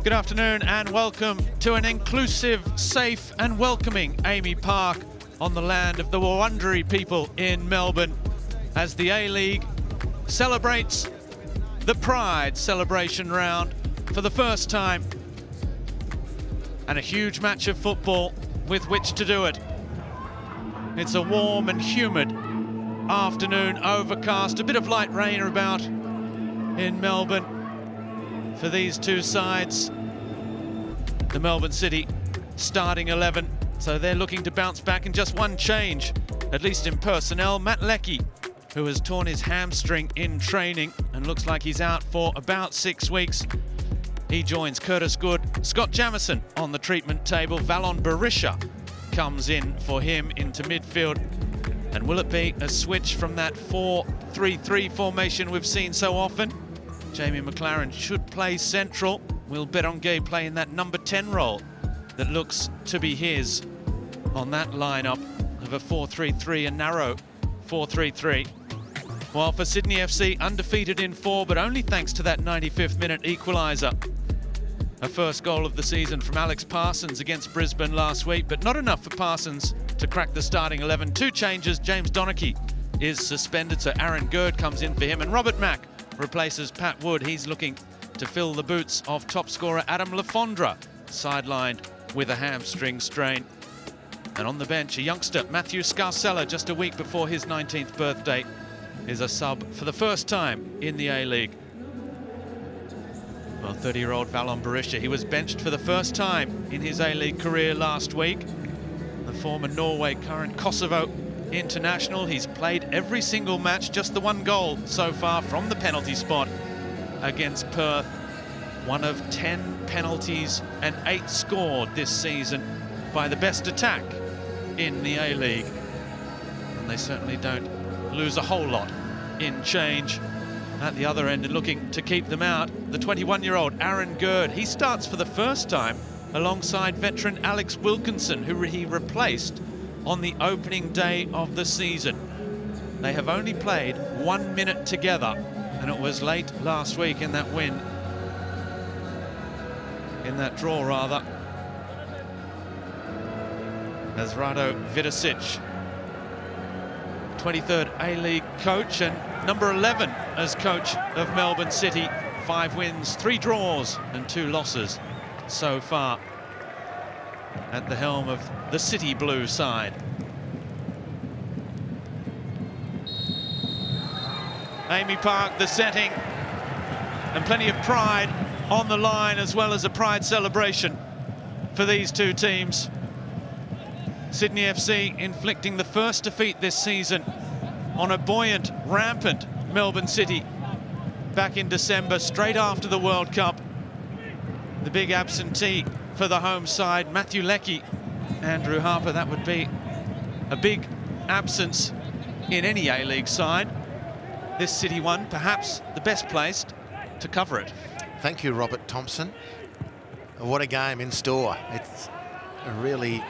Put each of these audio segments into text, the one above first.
Good afternoon and welcome to an inclusive, safe and welcoming Amy Park on the land of the Wurundjeri people in Melbourne as the A-League celebrates the Pride celebration round for the first time, and a huge match of football with which to do it. It's a warm and humid afternoon, overcast, a bit of light rain about in Melbourne for these two sides. The Melbourne City starting 11, so they're looking to bounce back, in just one change, at least in personnel. Matt Leckie, who has torn his hamstring in training and looks like he's out for about 6 weeks. He joins Curtis Good. Scott Jamieson on the treatment table. Valon Berisha comes in for him into midfield. And will it be a switch from that 4-3-3 formation we've seen so often? Jamie McLaren should play central. Will Berenguer play in that number 10 role that looks to be his on that lineup of a 4-3-3, a narrow 4-3-3. While for Sydney FC, undefeated in 4, but only thanks to that 95th minute equaliser. A first goal of the season from Alex Parsons against Brisbane last week, but not enough for Parsons to crack the starting 11. Two changes. James Donachie is suspended, so Aaron Gerd comes in for him, and Robert Mack replaces Pat Wood. He's looking to fill the boots of top scorer Adam Lafondra, sidelined with a hamstring strain. And on the bench, a youngster, Matthew Scarcella, just a week before his 19th birthday, is a sub for the first time in the A-League. Well, 30-year-old Valon Berisha, he was benched for the first time in his A-League career last week. The former Norway, current Kosovo international. He's played every single match, just the one goal so far from the penalty spot against Perth. One of 10 penalties and 8 scored this season by the best attack in the A-League. And they certainly don't lose a whole lot in change at the other end, and looking to keep them out, the 21-year-old Aaron Gerd. He starts for the first time alongside veteran Alex Wilkinson, who he replaced on the opening day of the season. They have only played 1 minute together, and it was late last week in that win, in that draw rather, as Rado Vidosic, 23rd A-League coach and number 11 as coach of Melbourne City. 5 wins, 3 draws and 2 losses so far at the helm of the City Blue side. Amy Park, the setting, and plenty of pride on the line, as well as a pride celebration for these two teams. Sydney FC inflicting the first defeat this season on a buoyant, rampant Melbourne City back in December, straight after the World Cup. The big absentee for the home side, Matthew Leckie, Andrew Harper. That would be a big absence in any A-League side. This City one, perhaps the best placed to cover it. Thank you, Robert Thompson. What a game in store. It's a really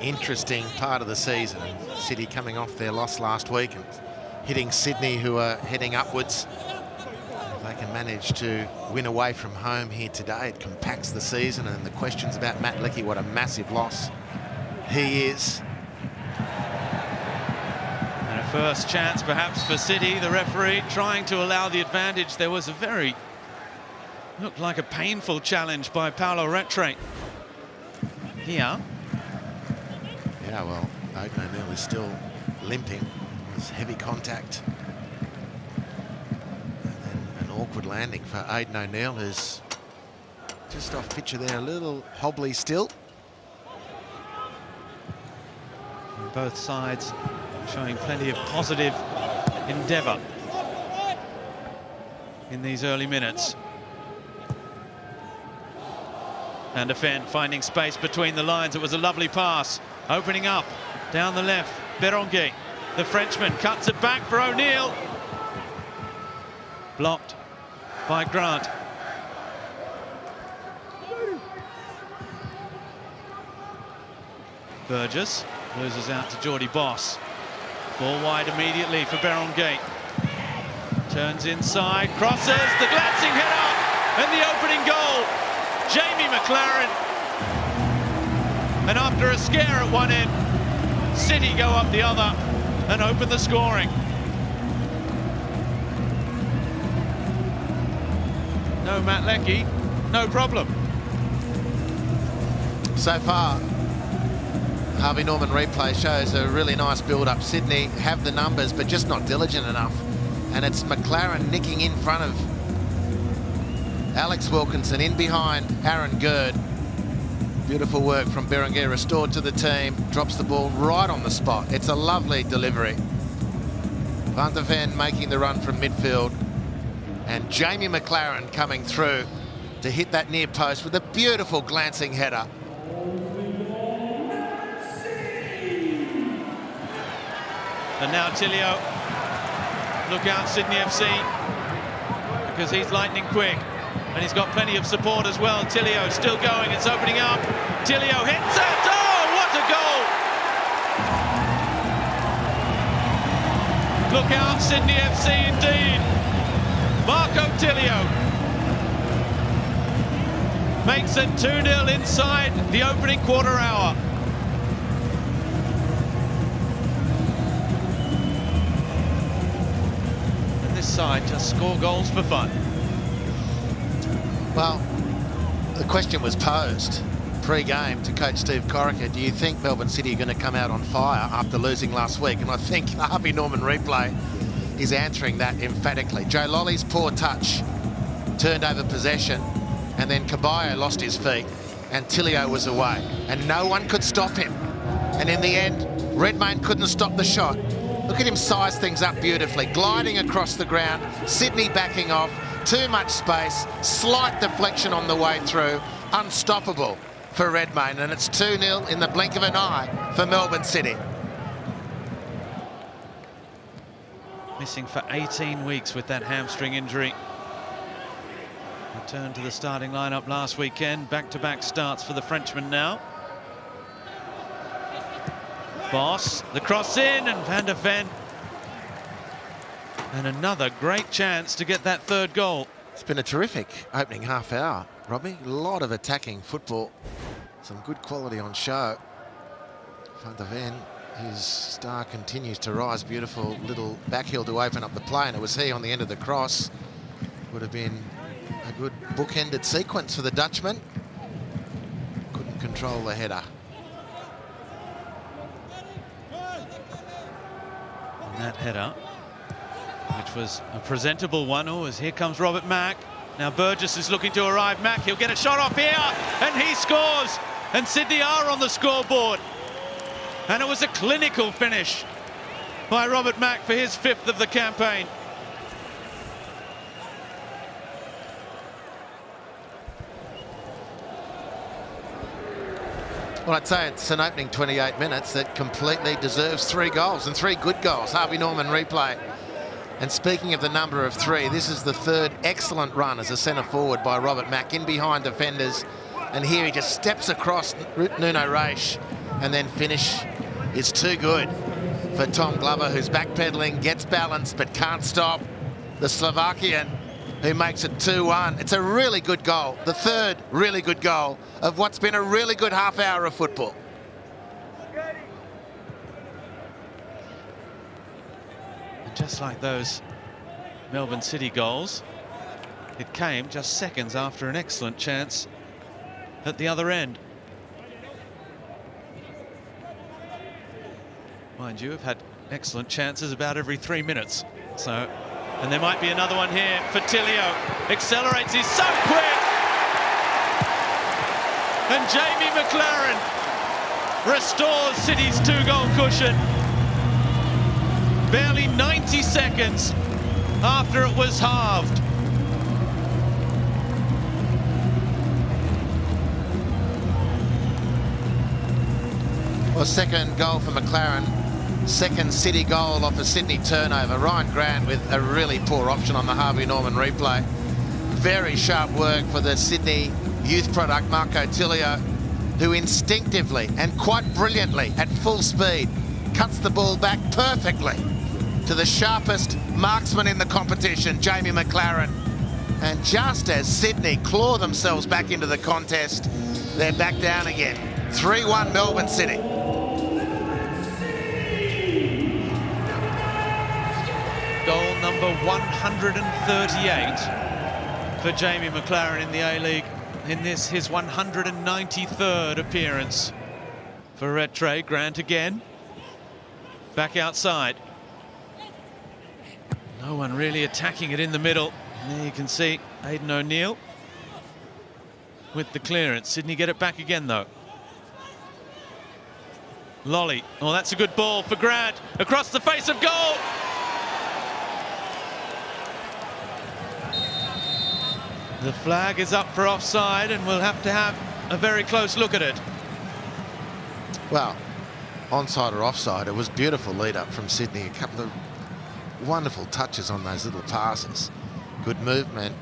interesting part of the season. City coming off their loss last week and hitting Sydney, who are heading upwards. If they can manage to win away from home here today, it compacts the season. And the questions about Matt Leckie, what a massive loss he is. And a first chance perhaps for City. The referee trying to allow the advantage. There was a looked like a painful challenge by Paolo Retre here. Yeah, well, Aidan O'Neill is still limping. It was heavy contact. And then an awkward landing for Aidan O'Neill, who's just off picture there, a little hobbly still. And both sides showing plenty of positive endeavour in these early minutes. And Afen finding space between the lines. It was a lovely pass. Opening up down the left, Berenguer, the Frenchman, cuts it back for O'Neill. Blocked by Grant. Burgess loses out to Geordie Boss. Ball wide immediately for Berenguer. Turns inside, crosses, the glancing header, and the opening goal. Jamie McLaren. And after a scare at one end, City go up the other and open the scoring. No Matt Leckie, no problem. So far, Harvey Norman replay shows a really nice build-up. Sydney have the numbers, but just not diligent enough. And it's McLaren nicking in front of Alex Wilkinson, in behind Aaron Gerd. Beautiful work from Berenguer, restored to the team, drops the ball right on the spot. It's a lovely delivery. Van der Ven making the run from midfield, and Jamie McLaren coming through to hit that near post with a beautiful glancing header. And now Tilio, look out Sydney FC, because he's lightning quick. And he's got plenty of support as well. Tilio still going, it's opening up. Tilio hits it, oh, what a goal! Look out, Sydney FC indeed. Marco Tilio makes it 2-0 inside the opening quarter hour. And this side just score goals for fun. Well, the question was posed pre-game to coach Steve Corica. Do you think Melbourne City are going to come out on fire after losing last week? And I think Harvey Norman replay is answering that emphatically. Joe Lolly's poor touch turned over possession, and then Caballo lost his feet, and Tilio was away, and no one could stop him. And in the end, Redmayne couldn't stop the shot. Look at him size things up beautifully, gliding across the ground, Sydney backing off, too much space, slight deflection on the way through, unstoppable for Redmayne, and it's 2-0 in the blink of an eye for Melbourne City. Missing for 18 weeks with that hamstring injury. Returned to the starting lineup last weekend. Back-to-back starts for the Frenchman now. Boss, the cross in, and Van der Ven. And another great chance to get that third goal. It's been a terrific opening half hour, Robbie. A lot of attacking football. Some good quality on show. Van der Ven, his star continues to rise. Beautiful little backheel to open up the play, and it was he on the end of the cross. Would have been a good bookended sequence for the Dutchman. Couldn't control the header. And that header, which was a presentable one. Oh, as here comes Robert Mack. Now Burgess is looking to arrive. Mack, he'll get a shot off here, and he scores. And Sydney are on the scoreboard. And it was a clinical finish by Robert Mack for his 5th of the campaign. Well, I'd say it's an opening 28 minutes that completely deserves 3 goals, and 3 good goals. Harvey Norman replay. And speaking of the number of 3, this is the 3rd excellent run as a centre forward by Robert Mack, in behind defenders. And here he just steps across Nuno Reis, and then finish is too good for Tom Glover, who's backpedaling, gets balance, but can't stop the Slovakian, who makes it 2-1. It's a really good goal, the 3rd really good goal of what's been a really good half hour of football. And just like those Melbourne City goals, it came just seconds after an excellent chance at the other end. Mind you, have had excellent chances about every 3 minutes. So, and there might be another one here for Tilio. Accelerates, he's so quick! And Jamie McLaren restores City's 2-goal cushion. Barely 90 seconds after it was halved. Well, 2nd goal for McLaren. 2nd City goal off a Sydney turnover. Ryan Grant with a really poor option on the Harvey Norman replay. Very sharp work for the Sydney youth product, Marco Tilio, who instinctively and quite brilliantly at full speed cuts the ball back perfectly to the sharpest marksman in the competition, Jamie McLaren. And just as Sydney claw themselves back into the contest, they're back down again. 3-1 Melbourne City. Goal number 138 for Jamie McLaren in the A-League in this, his 193rd appearance for Red Tray. Grant again. Back outside. No one really attacking it in the middle. And there you can see Aidan O'Neill with the clearance. Sydney get it back again, though. Lolly. Oh, that's a good ball for Grant. Across the face of goal. The flag is up for offside, and we'll have to have a very close look at it. Well, onside or offside, it was beautiful lead up from Sydney. A couple of wonderful touches on those little passes. Good movement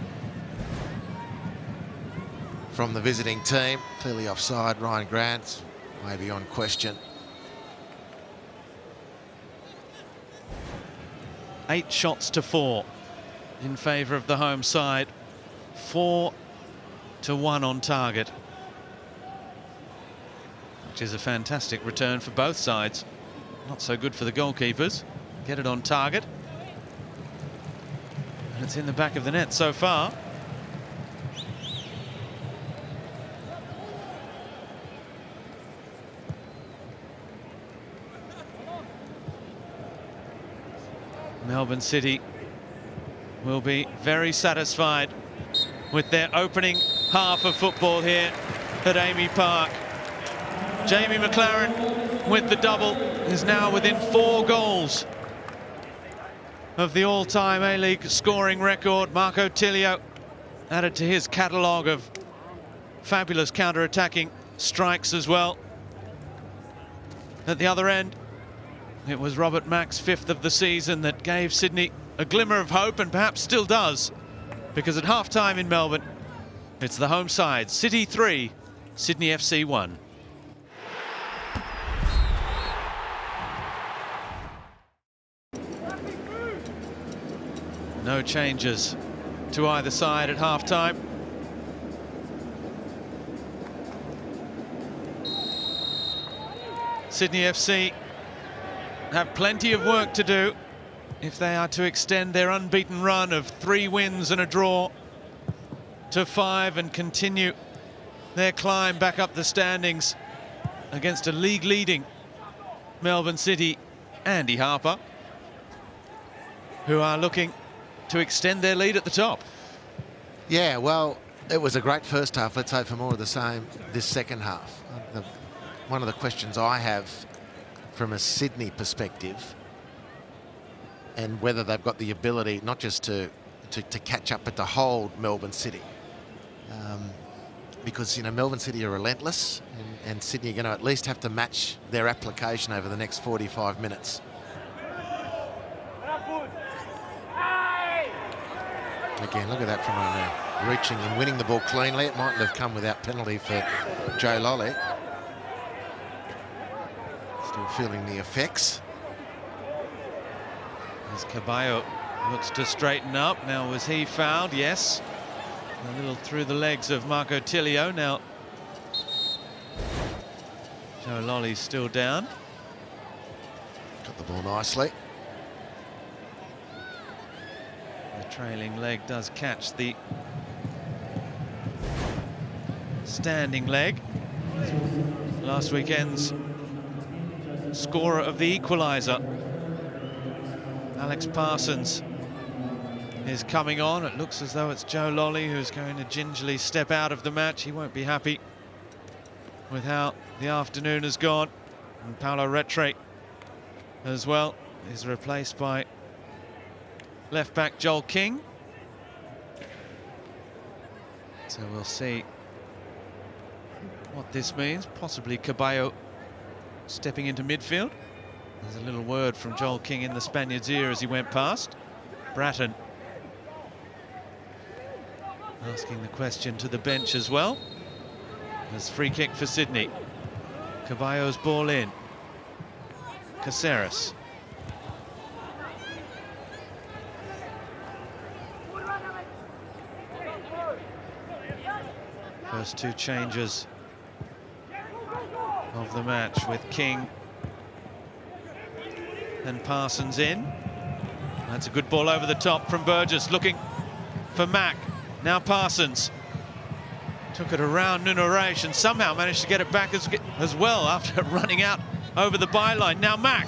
from the visiting team. Clearly offside. Ryan Grant maybe on question. 8 shots to 4 in favour of the home side. 4-1 on target, which is a fantastic return for both sides. Not so good for the goalkeepers. Get it on target. And it's in the back of the net so far. Melbourne City will be very satisfied with their opening half of football here at Amy Park. Jamie McLaren with the double is now within 4 goals of the all-time A-League scoring record. Marco Tilio added to his catalogue of fabulous counter-attacking strikes as well. At the other end, it was Robert Mack's 5th of the season that gave Sydney a glimmer of hope, and perhaps still does, because at half-time in Melbourne, it's the home side, City 3, Sydney FC 1. No changes to either side at half-time. Sydney FC have plenty of work to do if they are to extend their unbeaten run of 3 wins and a draw to 5 and continue their climb back up the standings against a league-leading Melbourne City. Andy Harper, who are looking to extend their lead at the top. Yeah, well, it was a great first half. Let's hope for more of the same this second half. One of the questions I have from a Sydney perspective, and whether they've got the ability not just to catch up, but to hold Melbourne City. Because, you know, Melbourne City are relentless, and Sydney are going to at least have to match their application over the next 45 minutes. Again, look at that from O'Neill, reaching and winning the ball cleanly. It mightn't have come without penalty for Joe Lolly. Still feeling the effects. As Caballo looks to straighten up. Now, was he fouled? Yes. A little through the legs of Marco Tilio. Now, Joe Lolly's still down. Got the ball nicely. The trailing leg does catch the standing leg. Last weekend's scorer of the equaliser, Alex Parsons, is coming on. It looks as though it's Joe Lolly who's going to gingerly step out of the match. He won't be happy with how the afternoon has gone. And Paolo Retre as well is replaced by left back Joel King. So we'll see what this means. Possibly Caballo stepping into midfield. There's a little word from Joel King in the Spaniard's ear as he went past. Bratton asking the question to the bench as well. There's free kick for Sydney. Caballo's ball in. Caceres. First two changes of the match with King and Parsons in. That's a good ball over the top from Burgess, looking for Mack. Now Parsons took it around Nunaresh and somehow managed to get it back as well after running out over the byline. Now Mack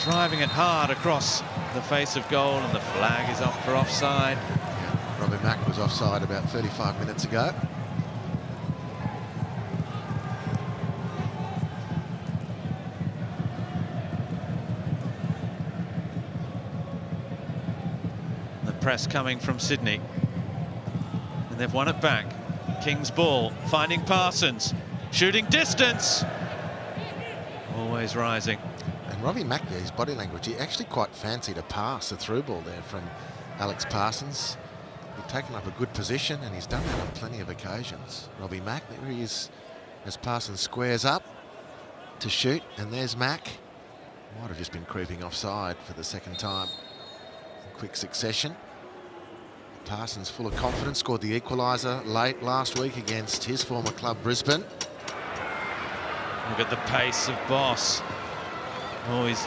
driving it hard across the face of goal, and the flag is up for offside. Yeah, Robbie Mack was offside about 35 minutes ago. Press coming from Sydney, and they've won it back. King's ball, finding Parsons, shooting distance, always rising. And Robbie Macca, his body language, he actually quite fancied a pass, a through ball there from Alex Parsons. He'd taken up a good position, and he's done that on plenty of occasions. Robbie Mack, there he is as Parsons squares up to shoot, and there's Mack. Might have just been creeping offside for the second time in quick succession. Parsons full of confidence, scored the equaliser late last week against his former club Brisbane. Look at the pace of Boss. Oh, he's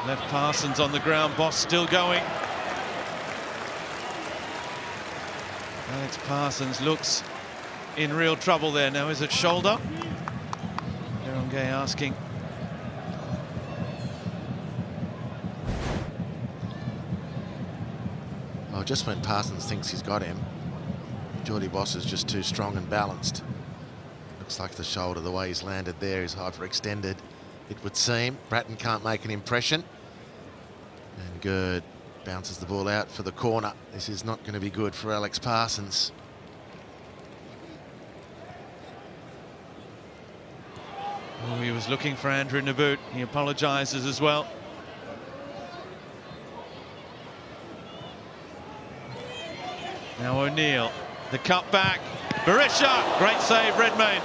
left Parsons on the ground. Boss still going. Alex Parsons looks in real trouble there. Now is it shoulder? Darren Gay asking. Oh, just when Parsons thinks he's got him, Geordie Boss is just too strong and balanced. Looks like the shoulder, the way he's landed there, is hyperextended, it would seem. Bratton can't make an impression. And Gerd bounces the ball out for the corner. This is not going to be good for Alex Parsons. Oh, he was looking for Andrew Naboot. He apologises as well. Now O'Neill, the cut back, Berisha, great save, Redmayne.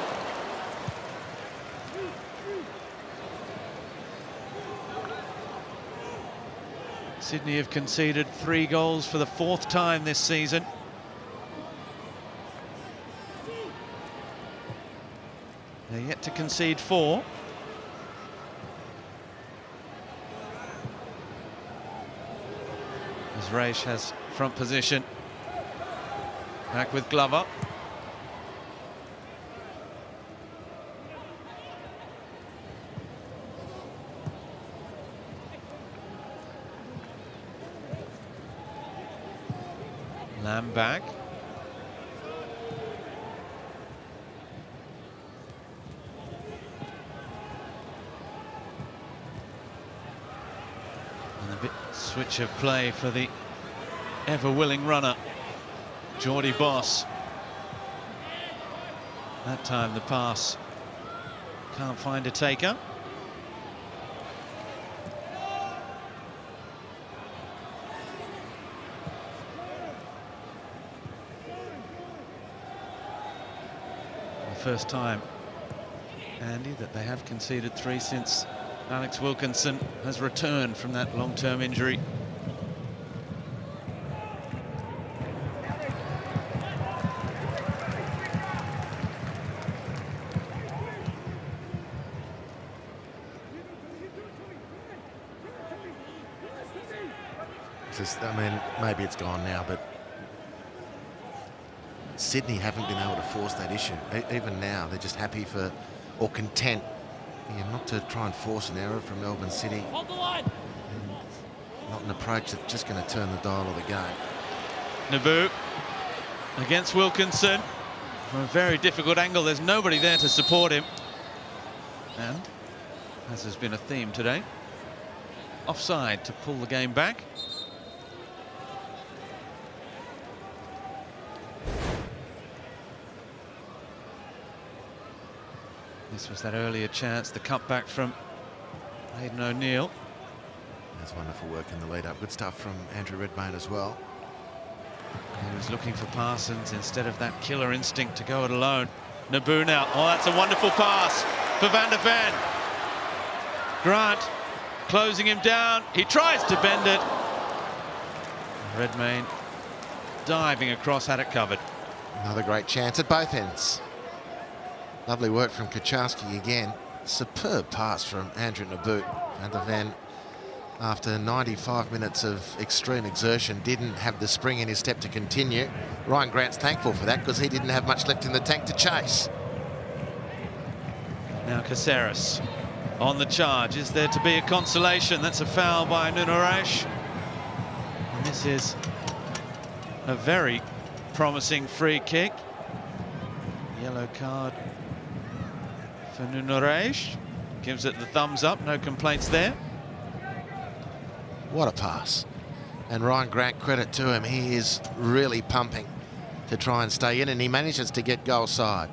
Sydney have conceded 3 goals for the 4th time this season. They're yet to concede 4. As Raish has front position. Back with Glover. Lamb back. And a bit switch of play for the ever-willing runner, Geordie Boss. That time the pass can't find a taker. The first time, Andy, that they have conceded 3 since Alex Wilkinson has returned from that long-term injury. I mean, maybe it's gone now, but Sydney haven't been able to force that issue. Even now, they're just happy for, or content, not to try and force an error from Melbourne City. Hold the line. Not an approach that's just going to turn the dial of the game. Naboo against Wilkinson from a very difficult angle. There's nobody there to support him. And, as has been a theme today, offside to pull the game back. This was that earlier chance, the cutback from Aidan O'Neill. That's wonderful work in the lead-up. Good stuff from Andrew Redmayne as well. He was looking for Parsons instead of that killer instinct to go it alone. Naboo now. Oh, that's a wonderful pass for Van der Ven. Grant closing him down. He tries to bend it. Redmayne diving across, had it covered. Another great chance at both ends. Lovely work from Kucharski again. Superb pass from Andrew Nabut. Van der Ven, after 95 minutes of extreme exertion, didn't have the spring in his step to continue. Ryan Grant's thankful for that because he didn't have much left in the tank to chase. Now Caceres on the charge. Is there to be a consolation? That's a foul by Nunes. And this is a very promising free kick. Yellow card for Nunes. Gives it the thumbs up, no complaints there. What a pass. And Ryan Grant, credit to him, he is really pumping to try and stay in, and he manages to get goal side.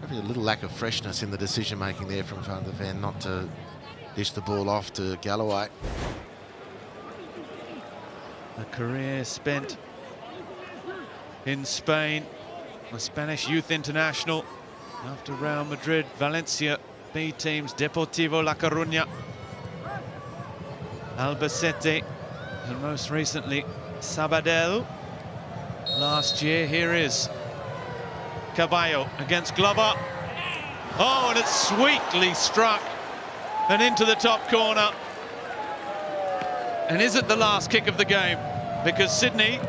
Maybe a little lack of freshness in the decision making there from Van der Ven not to dish the ball off to Galloway. A career spent in Spain, a Spanish youth international after Real Madrid, Valencia, B teams, Deportivo La Coruña, Albacete, and most recently Sabadell. Last year, here is Caballo against Glover. Oh, and it's sweetly struck and into the top corner. And is it the last kick of the game? Because Sydney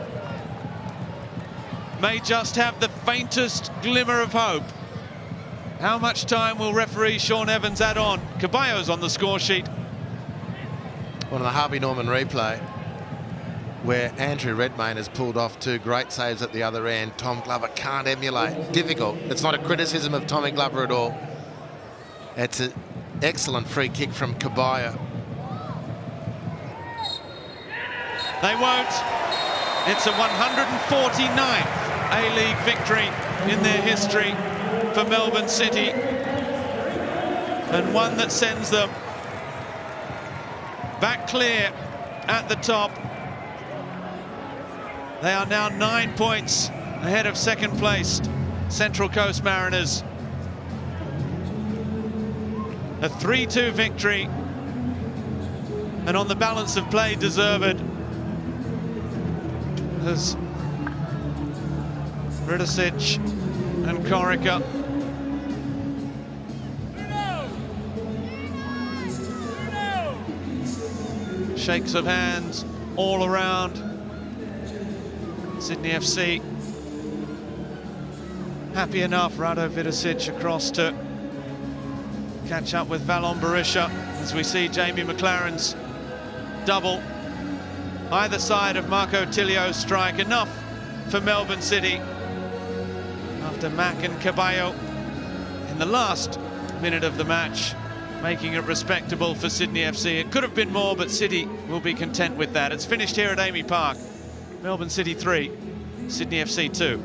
may just have the faintest glimmer of hope. How much time will referee Sean Evans add on? Caballo's on the score sheet. One of the Harvey Norman replay where Andrew Redmayne has pulled off two great saves at the other end. Tom Glover can't emulate. Difficult. It's not a criticism of Tommy Glover at all. It's an excellent free kick from Caballo. They won't. It's a 149th A-League victory in their history for Melbourne City, and one that sends them back clear at the top. They are now 9 points ahead of second-placed Central Coast Mariners. A 3-2 victory, and on the balance of play, deserved, as Ridosic and Corica shakes of hands all around. Sydney FC happy enough. Rado Vidosic across to catch up with Valon Berisha as we see Jamie McLaren's double either side of Marco Tilio's strike. Enough for Melbourne City after Mack and Caballo in the last minute of the match, making it respectable for Sydney FC. It could have been more, but City will be content with that. It's finished here at Amy Park. Melbourne City 3, Sydney FC 2.